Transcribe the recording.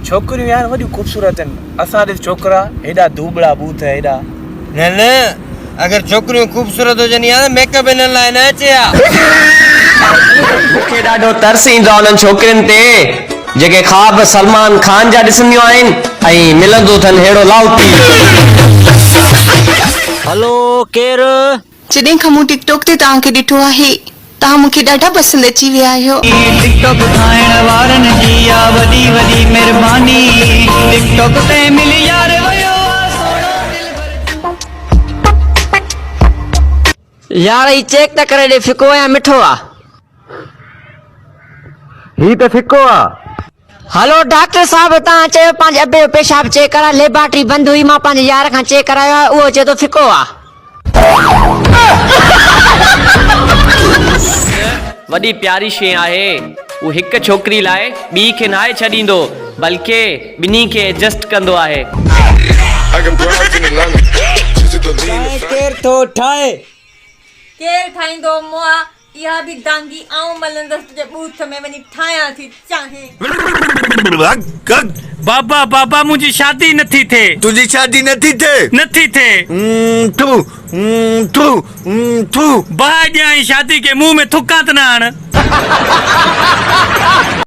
छोकरियूं यार वॾियूं ख़ूबसूरत आहिनि। असां ॾिस छोकिरा हेॾा धूबड़ा बूथ हेॾा। न न अगर छोकरियूं खूबसूरत हुजनि या मेकअप इन लाइ न अचे हा। मूंखे ॾाढो तरस ईंदो आहे उन्हनि छोकिरियुनि ते जेके ख़्वाब सलमान खान जा ॾिसंदियूं आहिनि ऐं मिलंदो अथनि हेड़ो लाउटी। हेलो केरु? जॾहिं खां मूं टिकटॉक ते तव्हांखे ॾिठो आहे तव्हां मूंखे ॾाढा पसंदि अची विया आहियो। टिकटॉक ठाहिण वारनि जी आ वॾी वॾी महिरबानी। टिकटॉक ते मिली यार वयो यार ही चेक त करे ॾे फिको या मिठो आ? ही त फिको आहे। हेलो डॉक्टर साहब तव्हां चयो पंहिंजे अबे जो पेशाब चेक करा, लेबॉर्टरी बंदि हुई, मां पंहिंजे यार खां चेक करायो आहे, उहो चए थो फिको आहे। वॾी प्यारी शइ आहे, उहो हिकु छोकिरी लाइ ॿी खे नाहे छॾींदो बल्कि ॿिन्ही खे एडजस्ट कंदो आहे। केर थो ठाहे? केर ठाहींदो मुआ? इहा बि दांगी आऊं मलंदसि तुंहिंजे बूथ में वञी ठाहियां थी चाहे। बाबा बाबा मुंहिंजी शादी नथी थिए। तुझी शादी नथी थिए। भाउ ॼाई शादी के मुंह में थुकां त न आण।